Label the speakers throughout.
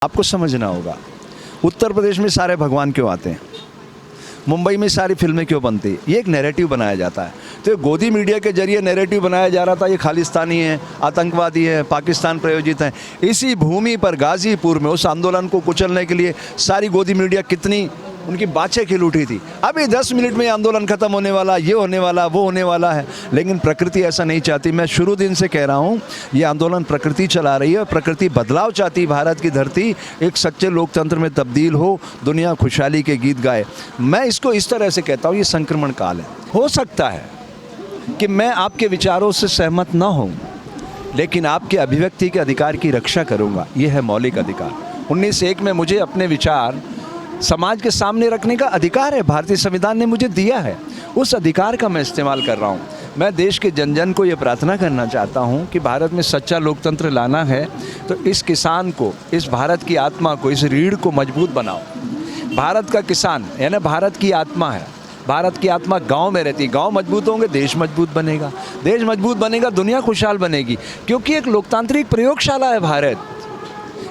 Speaker 1: आपको समझना होगा, उत्तर प्रदेश में सारे भगवान क्यों आते हैं, मुंबई में सारी फिल्में क्यों बनती है, ये एक नैरेटिव बनाया जाता है। तो गोदी मीडिया के जरिए नैरेटिव बनाया जा रहा था ये खालिस्तानी है, आतंकवादी है, पाकिस्तान प्रायोजित है। इसी भूमि पर गाजीपुर में उस आंदोलन को कुचलने के लिए सारी गोदी मीडिया कितनी उनकी बातें खिल उठी थी। अभी 10 मिनट में आंदोलन खत्म होने वाला, ये होने वाला, वो होने वाला है, लेकिन प्रकृति ऐसा नहीं चाहती। मैं शुरू दिन से कह रहा हूँ ये आंदोलन प्रकृति चला रही है, प्रकृति बदलाव चाहती। भारत की धरती एक सच्चे लोकतंत्र में तब्दील हो, दुनिया खुशहाली के गीत गाए। मैं इसको इस तरह से कहता हूँ ये संक्रमण काल है। हो सकता है कि मैं आपके विचारों से सहमत ना हूँ, लेकिन आपके अभिव्यक्ति के अधिकार की रक्षा करूँगा। ये है मौलिक अधिकार। 1901 में मुझे अपने विचार समाज के सामने रखने का अधिकार है, भारतीय संविधान ने मुझे दिया है। उस अधिकार का मैं इस्तेमाल कर रहा हूँ। मैं देश के जन जन को ये प्रार्थना करना चाहता हूँ कि भारत में सच्चा लोकतंत्र लाना है तो इस किसान को, इस भारत की आत्मा को, इस रीढ़ को मजबूत बनाओ। भारत का किसान यानी भारत की आत्मा है। भारत की आत्मा गांव में रहती है। गांव मजबूत होंगे, देश मजबूत बनेगा। देश मजबूत बनेगा, दुनिया खुशहाल बनेगी। क्योंकि एक लोकतांत्रिक प्रयोगशाला है भारत।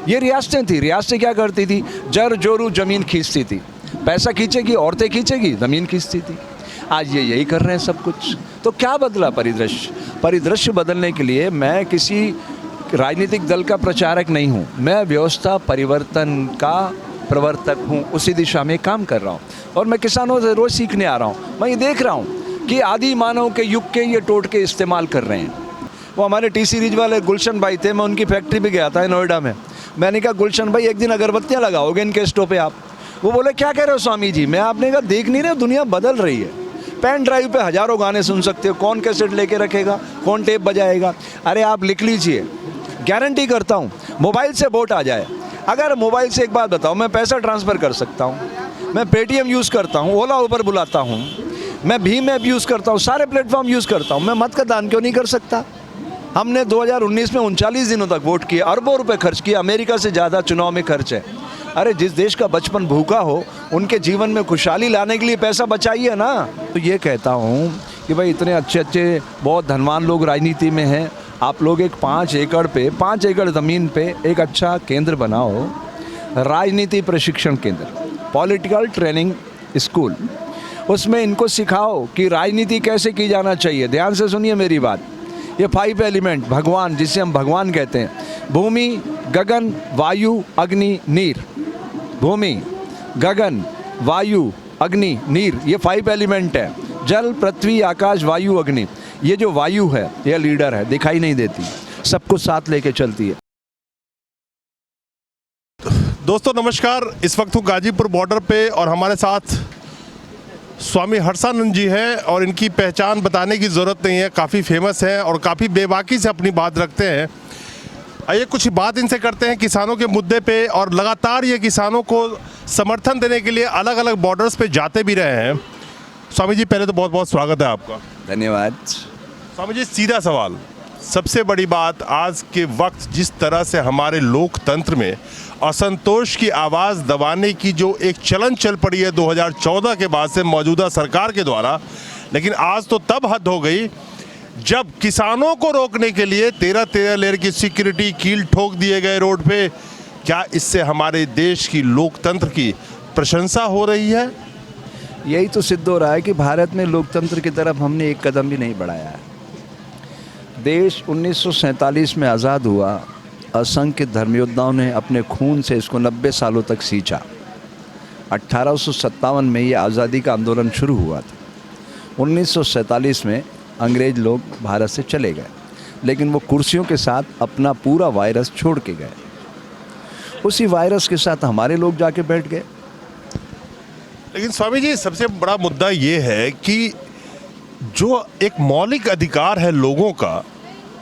Speaker 1: ये रियासतें थी, रियासतें क्या करती थी? जर जोरू जमीन खींचती थी। पैसा खींचेगी, औरतें खींचेगी, ज़मीन खींचती थी। आज ये यही कर रहे हैं सब कुछ। तो क्या बदला परिदृश्य? परिदृश्य बदलने के लिए मैं किसी राजनीतिक दल का प्रचारक नहीं हूँ, मैं व्यवस्था परिवर्तन का प्रवर्तक हूँ। उसी दिशा में काम कर रहा हूँ और मैं किसानों से रोज़ सीखने आ रहा हूँ। मैं ये देख रहा हूँ कि आदि मानव के युग के ये टोटके इस्तेमाल कर रहे हैं। वो हमारे टी सीरीज वाले गुलशन भाई थे, मैं उनकी फैक्ट्री पे गया था नोएडा में। मैंने कहा गुलशन भाई एक दिन अगरबत्तियाँ लगाओगे इनके स्टोव पे आप? वो बोले क्या कह रहे हो स्वामी जी? मैं आपने कहा देख नहीं रहे, दुनिया बदल रही है। पेन ड्राइव पे हज़ारों गाने सुन सकते हो, कौन कैसेट लेके रखेगा, कौन टेप बजाएगा? अरे आप लिख लीजिए, गारंटी करता हूँ मोबाइल से वोट आ जाए। अगर मोबाइल से एक बात बताओ, मैं पैसा ट्रांसफ़र कर सकता हूँ, मैं पेटीएम यूज़ करता हूँ, ओला ऊबर बुलाता हूँ, मैं भीम ऐप यूज़ करता हूँ, सारे प्लेटफॉर्म यूज़ करता हूँ, मैं मत का दान क्यों नहीं कर सकता? हमने 2019 में 39 दिनों तक वोट किए, अरबों रुपए खर्च किए, अमेरिका से ज़्यादा चुनाव में खर्च है। अरे जिस देश का बचपन भूखा हो उनके जीवन में खुशहाली लाने के लिए पैसा बचाइए ना। तो ये कहता हूँ कि भाई इतने अच्छे अच्छे बहुत धनवान लोग राजनीति में हैं, आप लोग एक 5 एकड़ पे, 5 एकड़ ज़मीन पे एक अच्छा केंद्र बनाओ, राजनीति प्रशिक्षण केंद्र, पॉलिटिकल ट्रेनिंग स्कूल। उसमें इनको सिखाओ कि राजनीति कैसे की जाना चाहिए। ध्यान से सुनिए मेरी बात। ये 5 एलिमेंट भगवान, जिसे हम भगवान कहते हैं, भूमि, गगन, वायु, अग्नि, नीर। भूमि, गगन, वायु, अग्नि, नीर, ये 5 एलिमेंट है। जल, पृथ्वी, आकाश, वायु, अग्नि। ये जो वायु है ये लीडर है, दिखाई नहीं देती, सबको साथ लेके चलती है।
Speaker 2: दोस्तों नमस्कार, इस वक्त हूँ गाजीपुर बॉर्डर पे और हमारे साथ स्वामी हर्षानंद जी हैं और इनकी पहचान बताने की ज़रूरत नहीं है, काफ़ी फेमस हैं और काफ़ी बेबाकी से अपनी बात रखते हैं। आइए कुछ बात इनसे करते हैं किसानों के मुद्दे पे, और लगातार ये किसानों को समर्थन देने के लिए अलग अलग बॉर्डर्स पे जाते भी रहे हैं। स्वामी जी पहले तो बहुत बहुत स्वागत है आपका।
Speaker 1: धन्यवाद।
Speaker 2: स्वामी जी सीधा सवाल, सबसे बड़ी बात आज के वक्त जिस तरह से हमारे लोकतंत्र में असंतोष की आवाज़ दबाने की जो एक चलन चल पड़ी है 2014 के बाद से मौजूदा सरकार के द्वारा, लेकिन आज तो तब हद हो गई जब किसानों को रोकने के लिए 13 लेयर की सिक्योरिटी कील ठोक दिए गए रोड पे। क्या इससे हमारे देश की लोकतंत्र की प्रशंसा हो रही है?
Speaker 1: यही तो सिद्ध हो रहा है कि भारत में लोकतंत्र की तरफ हमने एक कदम भी नहीं बढ़ाया है। देश 1947 में आज़ाद हुआ, असंख्य धर्मयोद्धाओं ने अपने खून से इसको 90 सालों तक सींचा। 1857 में ये आज़ादी का आंदोलन शुरू हुआ था। 1947 में अंग्रेज लोग भारत से चले गए, लेकिन वो कुर्सियों के साथ अपना पूरा वायरस छोड़ के गए। उसी वायरस के साथ हमारे लोग जाके बैठ गए।
Speaker 2: लेकिन स्वामी जी सबसे बड़ा मुद्दा ये है कि जो एक मौलिक अधिकार है लोगों का,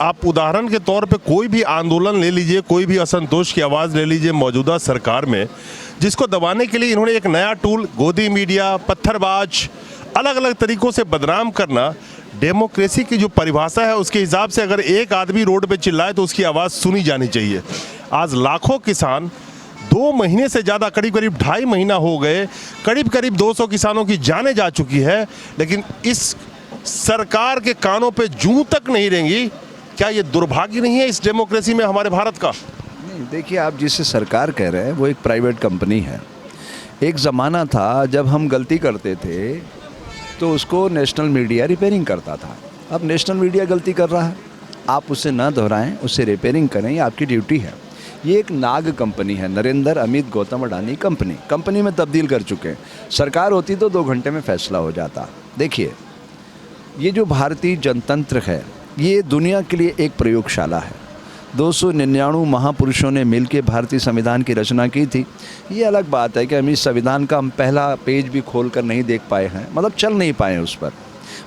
Speaker 2: आप उदाहरण के तौर पे कोई भी आंदोलन ले लीजिए, कोई भी असंतोष की आवाज़ ले लीजिए मौजूदा सरकार में, जिसको दबाने के लिए इन्होंने एक नया टूल गोदी मीडिया, पत्थरबाज, अलग अलग तरीक़ों से बदनाम करना। डेमोक्रेसी की जो परिभाषा है उसके हिसाब से अगर एक आदमी रोड पे चिल्लाए तो उसकी आवाज़ सुनी जानी चाहिए। आज लाखों किसान 2 महीने से ज़्यादा, करीब करीब 2.5 महीना हो गए, करीब करीब 200 किसानों की जानें जा चुकी है, लेकिन इस सरकार के कानों पे जूं तक नहीं रेंगी। क्या ये दुर्भाग्य नहीं है इस डेमोक्रेसी में हमारे भारत का?
Speaker 1: नहीं, देखिए, आप जिसे सरकार कह रहे हैं वो एक प्राइवेट कंपनी है। एक ज़माना था जब हम गलती करते थे तो उसको नेशनल मीडिया रिपेयरिंग करता था। अब नेशनल मीडिया गलती कर रहा है, आप उसे ना दोहराएं, उसे रिपेयरिंग करें, ये आपकी ड्यूटी है। ये एक नाग कंपनी है, नरेंद्र अमित गौतम अडानी कंपनी में तब्दील कर चुके हैं। सरकार होती तो 2 घंटे में फैसला हो जाता। देखिए, ये जो भारतीय जनतंत्र है ये दुनिया के लिए एक प्रयोगशाला है। 299 महापुरुषों ने मिलकर भारतीय संविधान की रचना की थी। ये अलग बात है कि हम इस संविधान का हम पहला पेज भी खोल कर नहीं देख पाए हैं, मतलब चल नहीं पाए उस पर।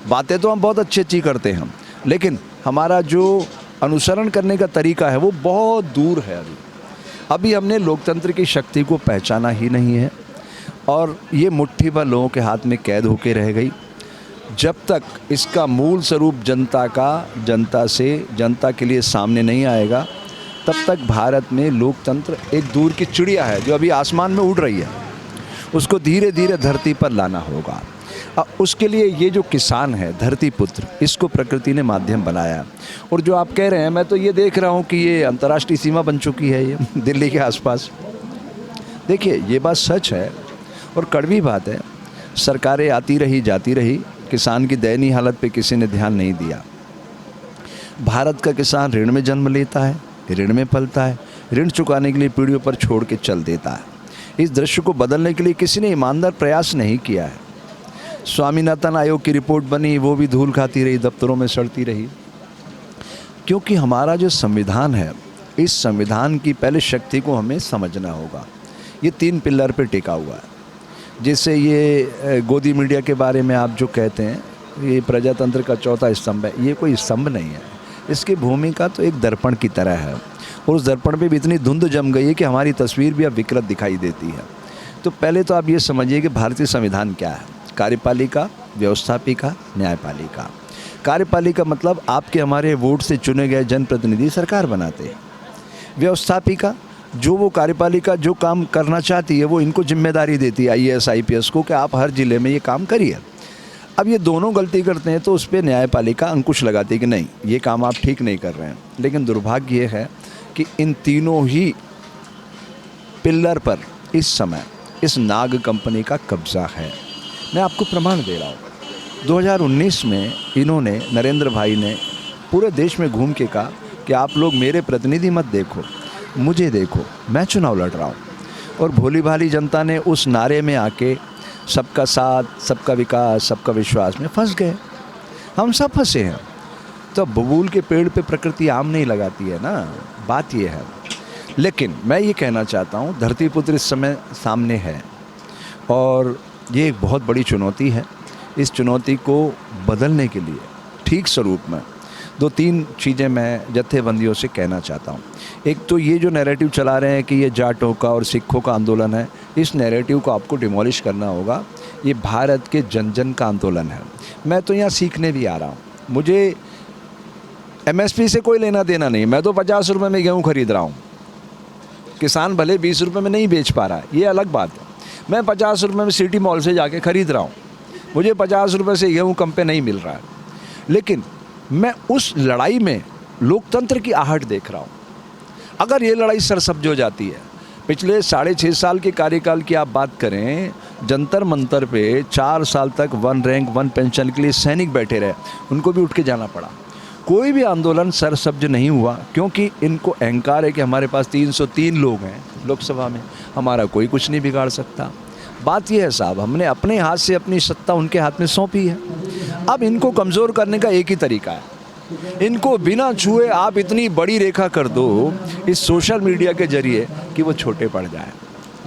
Speaker 1: बातें तो हम बहुत अच्छी करते हैं, लेकिन हमारा जो अनुसरण करने का तरीका है वो बहुत दूर है। अभी हमने लोकतंत्र की शक्ति को पहचाना ही नहीं है और ये मुट्ठी भर लोगों के हाथ में कैद होकर रह गई। जब तक इसका मूल स्वरूप जनता के लिए सामने नहीं आएगा, तब तक भारत में लोकतंत्र एक दूर की चिड़िया है जो अभी आसमान में उड़ रही है। उसको धीरे धीरे धरती पर लाना होगा। उसके लिए ये जो किसान है, धरती पुत्र, इसको प्रकृति ने माध्यम बनाया। और जो आप कह रहे हैं, मैं तो ये देख रहा हूँ कि ये अंतर्राष्ट्रीय सीमा बन चुकी है ये दिल्ली के आसपास। देखिए, ये बात सच है और कड़वी बात है। सरकारें आती रही जाती रही, किसान की दयनीय हालत पे किसी ने ध्यान नहीं दिया। भारत का किसान ऋण में जन्म लेता है, ऋण में पलता है, ऋण चुकाने के लिए पीढ़ियों पर छोड़ के चल देता है। इस दृश्य को बदलने के लिए किसी ने ईमानदार प्रयास नहीं किया है। स्वामीनाथन आयोग की रिपोर्ट बनी, वो भी धूल खाती रही, दफ्तरों में सड़ती रही। क्योंकि हमारा जो संविधान है, इस संविधान की पहले शक्ति को हमें समझना होगा। ये 3 पिलर पे टिका हुआ है। जैसे ये गोदी मीडिया के बारे में आप जो कहते हैं, ये प्रजातंत्र का चौथा स्तंभ है, ये कोई स्तंभ नहीं है। इसकी भूमिका तो एक दर्पण की तरह है और उस दर्पण पे भी इतनी धुंध जम गई है कि हमारी तस्वीर भी अब विकृत दिखाई देती है। तो पहले तो आप ये समझिए कि भारतीय संविधान क्या है। कार्यपालिका, व्यवस्थापिका, न्यायपालिका। कार्यपालिका मतलब आपके हमारे वोट से चुने गए जनप्रतिनिधि सरकार बनाते हैं। व्यवस्थापिका, जो वो कार्यपालिका जो काम करना चाहती है वो इनको जिम्मेदारी देती है, IAS IPS को, कि आप हर ज़िले में ये काम करिए। अब ये दोनों गलती करते हैं तो उस पर न्यायपालिका अंकुश लगाती है कि नहीं, ये काम आप ठीक नहीं कर रहे हैं। लेकिन दुर्भाग्य ये है कि इन तीनों ही पिल्लर पर इस समय इस नाग कंपनी का कब्जा है। मैं आपको प्रमाण दे रहा हूँ। 2019 में इन्होंने, नरेंद्र भाई ने पूरे देश में घूम के कहा कि आप लोग मेरे प्रतिनिधि मत देखो, मुझे देखो, मैं चुनाव लड़ रहा हूँ। और भोली भाली जनता ने उस नारे में आके सबका साथ, सबका विकास, सबका विश्वास में फंस गए। हम सब फंसे हैं। तो बबूल के पेड़ पे प्रकृति आम नहीं लगाती है ना, बात ये है। लेकिन मैं ये कहना चाहता हूँ, धरती पुत्र इस समय सामने है और ये एक बहुत बड़ी चुनौती है। इस चुनौती को बदलने के लिए ठीक स्वरूप में 2-3 चीज़ें मैं जत्थेबंदियों से कहना चाहता हूँ। एक तो ये जो नैरेटिव चला रहे हैं कि ये जाटों का और सिखों का आंदोलन है, इस नैरेटिव को आपको डिमोलिश करना होगा। ये भारत के जन जन का आंदोलन है। मैं तो यहाँ सीखने भी आ रहा हूँ। मुझे MSP से कोई लेना देना नहीं। मैं तो 50 रुपये में गेहूँ खरीद रहा हूँ। किसान भले 20 रुपये में नहीं बेच पा रहा है, ये अलग बात है। मैं 50 रुपये में सिटी मॉल से जाके ख़रीद रहा हूँ। मुझे 50 रुपये से गेहूँ कम पे नहीं मिल रहा है, लेकिन मैं उस लड़ाई में लोकतंत्र की आहट देख रहा हूँ। अगर ये लड़ाई सरसब्ज हो जाती है, पिछले 6.5 साल के कार्यकाल की आप बात करें, जंतर मंतर पे 4 साल तक 1 रैंक 1 पेंशन के लिए सैनिक बैठे रहे, उनको भी उठ के जाना पड़ा। कोई भी आंदोलन सरसब्ज नहीं हुआ, क्योंकि इनको अहंकार है कि हमारे पास 303 लोग हैं लोकसभा में, हमारा कोई कुछ नहीं बिगाड़ सकता। बात यह है साहब, हमने अपने हाथ से अपनी सत्ता उनके हाथ में सौंपी है। अब इनको कमज़ोर करने का एक ही तरीका है, इनको बिना छुए आप इतनी बड़ी रेखा कर दो इस सोशल मीडिया के जरिए कि वो छोटे पड़ जाए।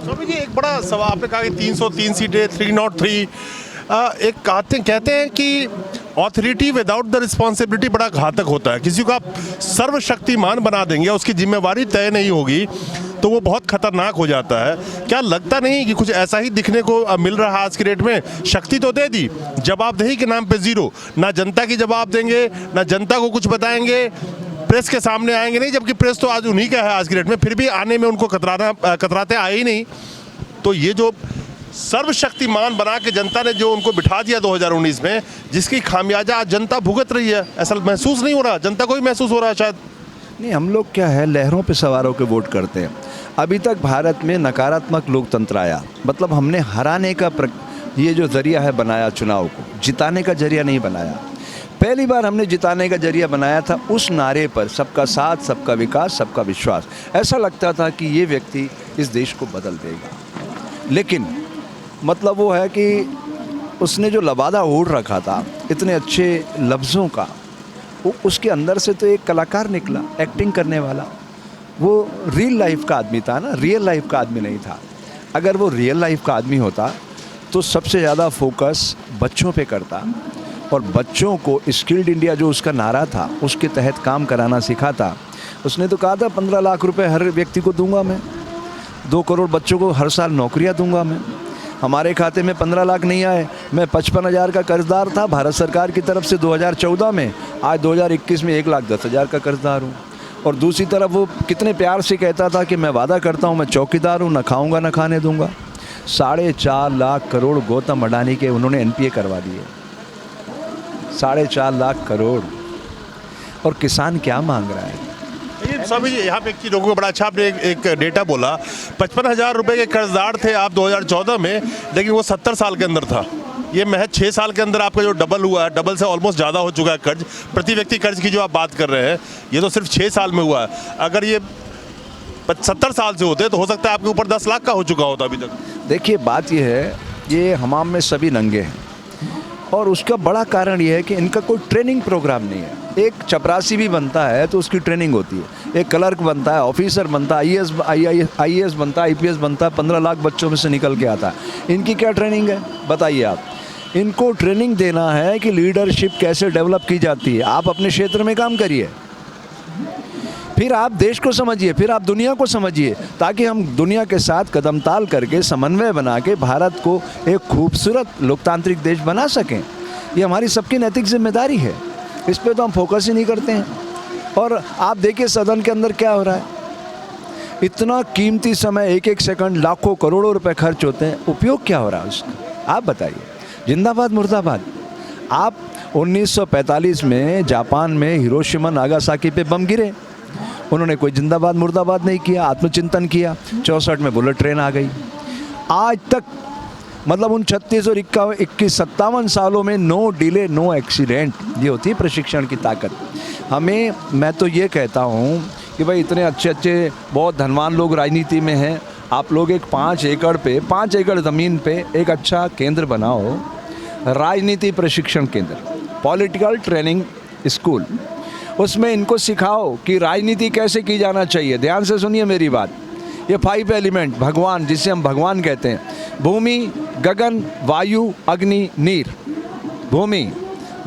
Speaker 2: स्वामी जी, एक बड़ा सवाल आपने कहा कि 303 सीटें, 303, एक कहते हैं कि ऑथोरिटी विदाउट द रिस्पॉन्सिबिलिटी बड़ा घातक होता है। किसी को आप सर्वशक्तिमान बना देंगे, उसकी जिम्मेवारी तय नहीं होगी, तो वो बहुत खतरनाक हो जाता है। क्या लगता नहीं कि कुछ ऐसा ही दिखने को मिल रहा है आज की डेट में? शक्ति तो दे दी, जवाबदेही के नाम पे जीरो। ना जनता की जवाब देंगे, ना जनता को कुछ बताएंगे, प्रेस के सामने आएंगे नहीं, जबकि प्रेस तो आज उन्हीं का है आज की डेट में, फिर भी आने में उनको कतराते आए ही नहीं। तो ये जो सर्वशक्तिमान बना के जनता ने जो उनको बिठा दिया 2019 में, जिसकी खामियाजा आज जनता भुगत रही है, ऐसा महसूस नहीं हो रहा? जनता को भी महसूस हो रहा है शायद?
Speaker 1: नहीं, हम लोग क्या है, लहरों पे सवार होकर वोट करते हैं। अभी तक भारत में नकारात्मक लोकतंत्र आया, मतलब हमने हराने का ये जो जरिया है बनाया, चुनाव को जिताने का जरिया नहीं बनाया। पहली बार हमने जिताने का जरिया बनाया था उस नारे पर, सबका साथ, सबका विकास, सबका विश्वास। ऐसा लगता था कि ये व्यक्ति इस देश को बदल देगा, लेकिन मतलब वो है कि उसने जो लबादा ओढ़ रखा था इतने अच्छे लफ्ज़ों का, उसके अंदर से तो एक कलाकार निकला, एक्टिंग करने वाला। वो रियल लाइफ का आदमी था ना, रियल लाइफ का आदमी नहीं था। अगर वो रियल लाइफ का आदमी होता तो सबसे ज़्यादा फोकस बच्चों पे करता और बच्चों को स्किल्ड इंडिया जो उसका नारा था उसके तहत काम कराना सिखाता। उसने तो कहा था 15 लाख रुपए हर व्यक्ति को दूंगा मैं, 2 करोड़ बच्चों को हर साल नौकरियां दूंगा मैं। हमारे खाते में 15 लाख नहीं आए, मैं 55,000 का कर्जदार था भारत सरकार की तरफ से 2014 में, आज 2021 में 1,10,000 का कर्जदार हूँ। और दूसरी तरफ वो कितने प्यार से कहता था कि मैं वादा करता हूँ, मैं चौकीदार हूँ, न खाऊंगा न खाने दूंगा। 4.5 लाख करोड़ गौतम अडानी के उन्होंने NPA करवा दिए, 4.5 लाख करोड़। और किसान क्या मांग रहा है?
Speaker 2: स्वामी जी, यहाँ पे एक चीज लोगों को बड़ा अच्छा, आपने एक डेटा बोला, 55,000 रुपए के कर्जदार थे आप 2014 में, लेकिन वो 70 साल के अंदर था। ये महज 6 साल के अंदर आपका जो डबल हुआ है, डबल से ऑलमोस्ट ज़्यादा हो चुका है कर्ज, प्रति व्यक्ति कर्ज की जो आप बात कर रहे हैं, ये तो सिर्फ 6 साल में हुआ है। अगर ये 70 साल से होते तो हो सकता है आपके ऊपर 10 लाख का हो चुका होता अभी तक।
Speaker 1: देखिए, बात ये है, ये हमाम में सभी नंगे हैं और उसका बड़ा कारण ये है कि इनका कोई ट्रेनिंग प्रोग्राम नहीं है। एक चपरासी भी बनता है तो उसकी ट्रेनिंग होती है, एक क्लर्क बनता है, ऑफिसर बनता है, IAS बनता है, IPS बनता है, 15 लाख बच्चों में से निकल के आता है। इनकी क्या ट्रेनिंग है बताइए आप? इनको ट्रेनिंग देना है कि लीडरशिप कैसे डेवलप की जाती है। आप अपने क्षेत्र में काम करिए, फिर आप देश को समझिए, फिर आप दुनिया को समझिए, ताकि हम दुनिया के साथ कदम ताल करके समन्वय बना के भारत को एक खूबसूरत लोकतांत्रिक देश बना सकें। ये हमारी सबकी नैतिक जिम्मेदारी है, इस पे तो हम फोकस ही नहीं करते हैं। और आप देखिए सदन के अंदर क्या हो रहा है, इतना कीमती समय, एक एक सेकंड लाखों करोड़ों रुपए खर्च होते हैं, उपयोग क्या हो रहा है उसका? आप बताइए। जिंदाबाद मुर्दाबाद। आप 1945 में जापान में हिरोशिमा नागासाकी पे बम गिरे, उन्होंने कोई जिंदाबाद मुर्दाबाद नहीं किया, आत्मचिंतन किया। 64 में बुलेट ट्रेन आ गई। आज तक मतलब उन 36 और 57 सालों में नो डिले नो एक्सीडेंट। ये होती है प्रशिक्षण की ताकत। हमें, मैं तो ये कहता हूँ कि भाई इतने अच्छे अच्छे बहुत धनवान लोग राजनीति में हैं, आप लोग एक 5 एकड़ ज़मीन पे एक अच्छा केंद्र बनाओ, राजनीति प्रशिक्षण केंद्र, पॉलिटिकल ट्रेनिंग स्कूल। उसमें इनको सिखाओ कि राजनीति कैसे की जाना चाहिए। ध्यान से सुनिए मेरी बात। ये 5 एलिमेंट, भगवान, जिसे हम भगवान कहते हैं, भूमि, गगन, वायु, अग्नि, नीर। भूमि,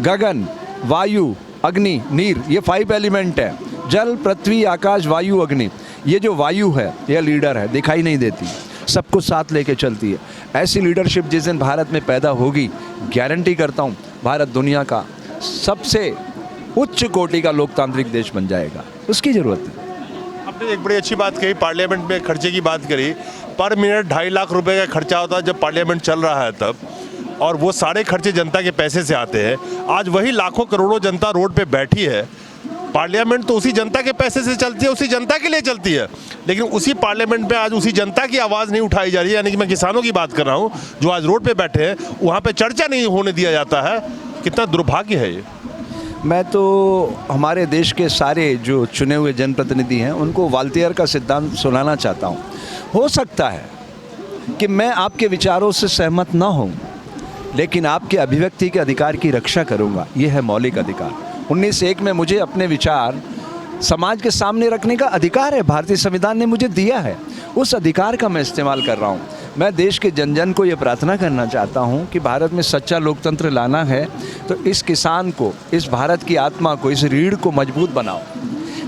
Speaker 1: गगन, वायु, अग्नि, नीर, ये 5 एलिमेंट है। जल, पृथ्वी, आकाश, वायु, अग्नि। ये जो वायु है ये लीडर है, दिखाई नहीं देती, सबको साथ लेके चलती है। ऐसी लीडरशिप जिस दिन भारत में पैदा होगी, गारंटी करता हूँ भारत दुनिया का सबसे उच्च कोटि का लोकतांत्रिक देश बन जाएगा। उसकी ज़रूरत है।
Speaker 2: आपने एक बड़ी अच्छी बात कही, पार्लियामेंट में खर्चे की बात करी। पर मिनट 2.5 लाख रुपए का खर्चा होता है जब पार्लियामेंट चल रहा है तब, और वो सारे खर्चे जनता के पैसे से आते हैं। आज वही लाखों करोड़ों जनता रोड पे बैठी है। पार्लियामेंट तो उसी जनता के पैसे से चलती है, उसी जनता के लिए चलती है, लेकिन उसी पार्लियामेंट में आज उसी जनता की आवाज़ नहीं उठाई जा रही है। यानी कि मैं किसानों की बात कर रहा हूँ जो आज रोड पे बैठे हैं, वहाँ पे चर्चा नहीं होने दिया जाता है। कितना दुर्भाग्य है ये।
Speaker 1: मैं तो हमारे देश के सारे जो चुने हुए जनप्रतिनिधि हैं उनको वाल्टियर का सिद्धांत सुनाना चाहता हूँ। हो सकता है कि मैं आपके विचारों से सहमत ना हूँ, लेकिन आपके अभिव्यक्ति के अधिकार की रक्षा करूँगा। ये है मौलिक अधिकार। 1901 में मुझे अपने विचार समाज के सामने रखने का अधिकार है, भारतीय संविधान ने मुझे दिया है। उस अधिकार का मैं इस्तेमाल कर रहा हूँ। मैं देश के जन जन को ये प्रार्थना करना चाहता हूँ कि भारत में सच्चा लोकतंत्र लाना है तो इस किसान को, इस भारत की आत्मा को, इस रीढ़ को मजबूत बनाओ।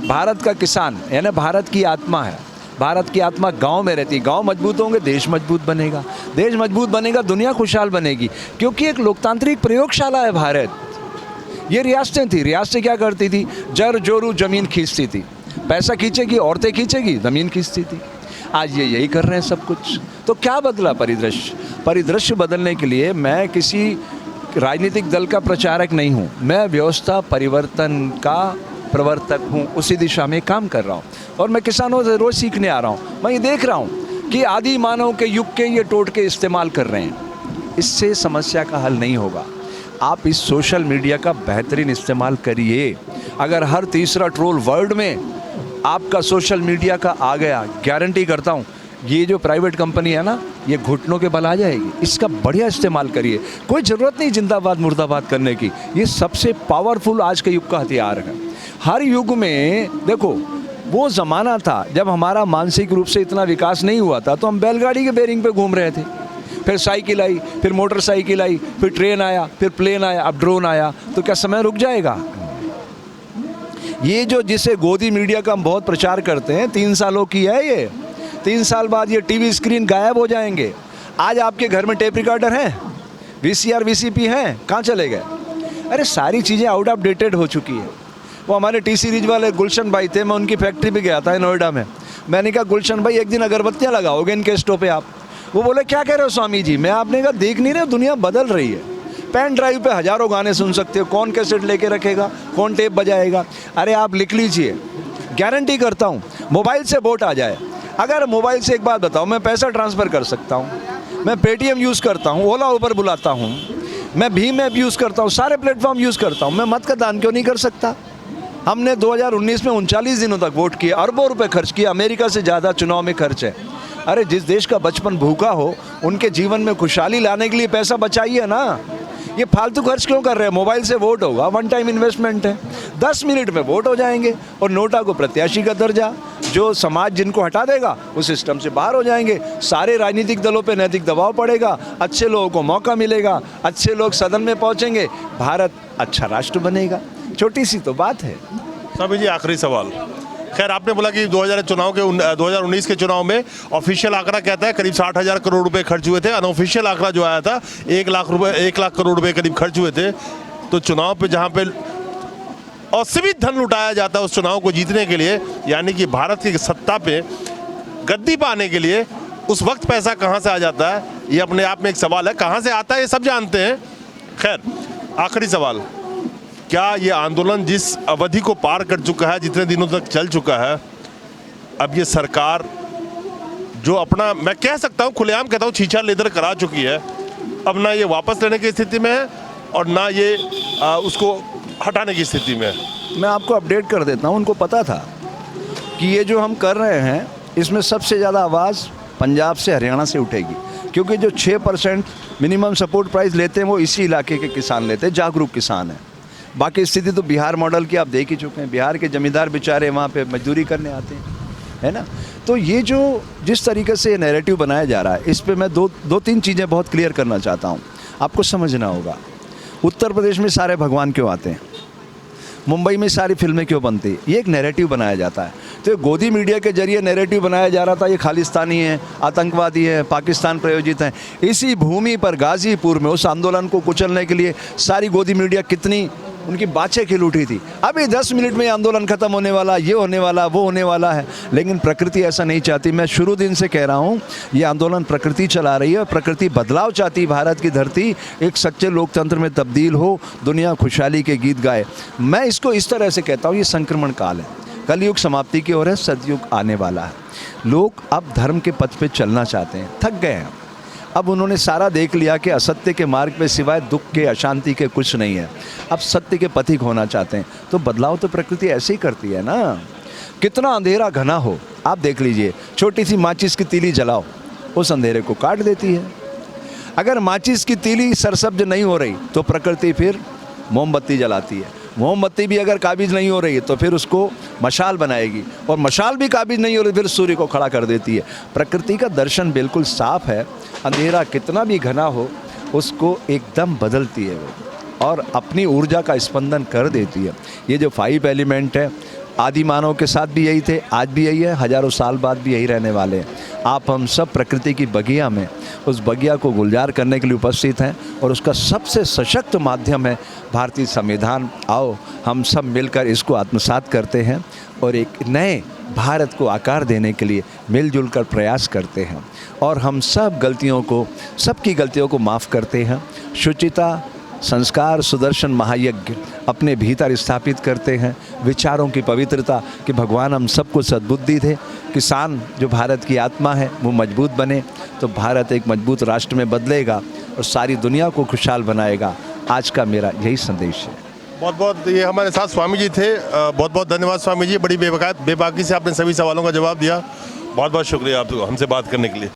Speaker 1: भारत का किसान यानी भारत की आत्मा है। भारत की आत्मा गांव में रहती है। गांव मजबूत होंगे, देश मजबूत बनेगा। देश मजबूत बनेगा, दुनिया खुशहाल बनेगी। क्योंकि एक लोकतांत्रिक प्रयोगशाला है भारत। ये रियासतें थी, रियासतें क्या करती थी? जर जोरू जमीन खींचती थी। पैसा खींचेगी, औरतें खींचेगी, जमीन खींचती थी। आज ये यही कर रहे हैं सब कुछ। तो क्या बदला परिदृश्य? परिदृश्य बदलने के लिए मैं किसी राजनीतिक दल का प्रचारक नहीं हूँ। मैं व्यवस्था परिवर्तन का प्रवर्तक हूँ, उसी दिशा में काम कर रहा हूँ। और मैं किसानों से रोज़ सीखने आ रहा हूँ। मैं ये देख रहा हूँ कि आदि मानव के युग के ये टोटके इस्तेमाल कर रहे हैं। इससे समस्या का हल नहीं होगा। आप इस सोशल मीडिया का बेहतरीन इस्तेमाल करिए। अगर हर तीसरा ट्रोल वर्ल्ड में आपका सोशल मीडिया का आ गया, गारंटी करता हूँ ये जो प्राइवेट कंपनी है ना, ये घुटनों के बल आ जाएगी। इसका बढ़िया इस्तेमाल करिए। कोई ज़रूरत नहीं जिंदाबाद मुर्दाबाद करने की। ये सबसे पावरफुल आज के युग का हथियार है। हर युग में देखो, वो ज़माना था जब हमारा मानसिक रूप से इतना विकास नहीं हुआ था, तो हम बैलगाड़ी के बेरिंग पे घूम रहे थे। फिर साइकिल आई, फिर मोटरसाइकिल आई, फिर ट्रेन आया, फिर प्लेन आया, अब ड्रोन आया। तो क्या समय रुक जाएगा? ये जो जिसे गोदी मीडिया का हम बहुत प्रचार करते हैं, 3 सालों की है ये। 3 साल बाद ये टीवी स्क्रीन गायब हो जाएंगे। आज आपके घर में टेप रिकॉर्डर हैं, VCR VCP हैं, कहाँ चले गए? अरे सारी चीज़ें आउट ऑफ डेटेड हो चुकी है। वो हमारे टी सीरीज वाले गुलशन भाई थे, मैं उनकी फैक्ट्री पे गया था नोएडा में। मैंने कहा गुलशन भाई एक दिन अगरबत्तियाँ लगाओगे इनके स्टोव पे आप? वो बोले क्या कह रहे हो स्वामी जी? मैं आपने कहा देख नहीं रहे, दुनिया बदल रही है। पेन ड्राइव पे हज़ारों गाने सुन सकते हो, कौन कैसेट लेके रखेगा, कौन टेप बजाएगा? अरे आप लिख लीजिए, गारंटी करता हूँ मोबाइल से वोट आ जाए। अगर मोबाइल से एक बात बताओ, मैं पैसा ट्रांसफ़र कर सकता हूँ, मैं पेटीएम यूज़ करता हूँ, ओला ऊबर बुलाता हूँ, मैं भीम ऐप यूज़ करता हूँ, सारे प्लेटफॉर्म यूज़ करता हूँ, मैं मत का दान क्यों नहीं कर सकता? हमने 2019 में 39 दिनों तक वोट किए, अरबों रुपए खर्च किए, अमेरिका से ज़्यादा चुनाव में खर्च है। अरे जिस देश का बचपन भूखा हो, उनके जीवन में खुशहाली लाने के लिए पैसा बचाइए ना। ये फालतू खर्च क्यों कर रहे हैं? मोबाइल से वोट होगा, वन टाइम इन्वेस्टमेंट है, 10 मिनट में वोट हो जाएंगे। और नोटा को प्रत्याशी का दर्जा, जो समाज जिनको हटा देगा वो सिस्टम से बाहर हो जाएंगे। सारे राजनीतिक दलों पे नैतिक दबाव पड़ेगा, अच्छे लोगों को मौका मिलेगा, अच्छे लोग सदन में पहुंचेंगे, भारत अच्छा राष्ट्र बनेगा। छोटी सी तो बात है।
Speaker 2: स्वामी जी, आखिरी सवाल। खैर, आपने बोला कि 2019 के चुनाव में ऑफिशियल आंकड़ा कहता है करीब 60,000 करोड़ रुपए खर्च हुए थे। अनऑफिशियल आंकड़ा जो आया था 1 लाख करोड़ रुपए करीब खर्च हुए थे। तो चुनाव पे जहाँ पे असीमित धन लुटाया जाता है उस चुनाव को जीतने के लिए, यानी कि भारत की सत्ता पे गद्दी पाने के लिए, उस वक्त पैसा कहाँ से आ जाता है, ये अपने आप में एक सवाल है। कहाँ से आता है ये सब जानते हैं। खैर, आखिरी सवाल, क्या ये आंदोलन जिस अवधि को पार कर चुका है, जितने दिनों तक चल चुका है, अब ये सरकार जो अपना, मैं कह सकता हूँ, खुलेआम कहता हूँ, छीछा लेदर करा चुकी है, अब ना ये वापस लेने की स्थिति में है और ना ये उसको हटाने की स्थिति में है?
Speaker 1: मैं आपको अपडेट कर देता हूँ। उनको पता था कि ये जो हम कर रहे हैं इसमें सबसे ज़्यादा आवाज़ पंजाब से, हरियाणा से उठेगी, क्योंकि जो 6% मिनिमम सपोर्ट प्राइस लेते हैं वो इसी इलाके के किसान लेते हैं, जागरूक किसान हैं। बाकी स्थिति तो बिहार मॉडल की आप देख ही चुके हैं। बिहार के जमींदार बेचारे वहाँ पे मजदूरी करने आते हैं, है ना। तो ये जो जिस तरीके से नैरेटिव बनाया जा रहा है, इस पे मैं दो तीन चीज़ें बहुत क्लियर करना चाहता हूँ। आपको समझना होगा, उत्तर प्रदेश में सारे भगवान क्यों आते हैं, मुंबई में सारी फिल्में क्यों बनती, ये एक नैरेटिव बनाया जाता है। तो गोदी मीडिया के जरिए नैरेटिव बनाया जा रहा था ये खालिस्तानी है, आतंकवादी है, पाकिस्तान प्रायोजित हैं। इसी भूमि पर गाजीपुर में उस आंदोलन को कुचलने के लिए सारी गोदी मीडिया कितनी उनकी बातें खिल उठी थी। अभी 10 मिनट में आंदोलन खत्म होने वाला, ये होने वाला, वो होने वाला है, लेकिन प्रकृति ऐसा नहीं चाहती। मैं शुरू दिन से कह रहा हूँ, ये आंदोलन प्रकृति चला रही है। प्रकृति बदलाव चाहती, भारत की धरती एक सच्चे लोकतंत्र में तब्दील हो, दुनिया खुशहाली के गीत गाए। मैं इसको इस तरह से कहता हूँ, ये संक्रमण काल है, कलयुग समाप्ति की ओर है, सतयुग आने वाला है। लोग अब धर्म के पथ पे चलना चाहते हैं, थक गए हैं। अब उन्होंने सारा देख लिया कि असत्य के मार्ग पे सिवाय दुख के, अशांति के कुछ नहीं है। अब सत्य के पथिक होना चाहते हैं। तो बदलाव तो प्रकृति ऐसे ही करती है ना। कितना अंधेरा घना हो, आप देख लीजिए, छोटी सी माचिस की तीली जलाओ, उस अंधेरे को काट देती है। अगर माचिस की तीली सरसब्ज नहीं हो रही तो प्रकृति फिर मोमबत्ती जलाती है। मोमबत्ती भी अगर काबिज नहीं हो रही है तो फिर उसको मशाल बनाएगी, और मशाल भी काबिज नहीं हो रही फिर सूर्य को खड़ा कर देती है। प्रकृति का दर्शन बिल्कुल साफ है। अंधेरा कितना भी घना हो उसको एकदम बदलती है वो, और अपनी ऊर्जा का स्पंदन कर देती है। ये जो 5 एलिमेंट है, आदि मानव के साथ भी यही थे, आज भी यही है, हजारों साल बाद भी यही रहने वाले हैं। आप हम सब प्रकृति की बगिया में उस बगिया को गुलजार करने के लिए उपस्थित हैं, और उसका सबसे सशक्त माध्यम है भारतीय संविधान। आओ हम सब मिलकर इसको आत्मसात करते हैं और एक नए भारत को आकार देने के लिए मिलजुल कर प्रयास करते हैं, और हम सब गलतियों को, सबकी गलतियों को माफ़ करते हैं। शुचिता, संस्कार सुदर्शन महायज्ञ अपने भीतर स्थापित करते हैं, विचारों की पवित्रता कि भगवान हम सबको सद्बुद्धि दे, किसान जो भारत की आत्मा है वो मजबूत बने, तो भारत एक मजबूत राष्ट्र में बदलेगा और सारी दुनिया को खुशहाल बनाएगा। आज का मेरा यही संदेश है।
Speaker 2: बहुत बहुत ये हमारे साथ स्वामी जी थे। बहुत बहुत धन्यवाद स्वामी जी, बड़ी बेबाकी से आपने सभी सवालों का जवाब दिया। बहुत बहुत शुक्रिया आपको हमसे बात करने के लिए।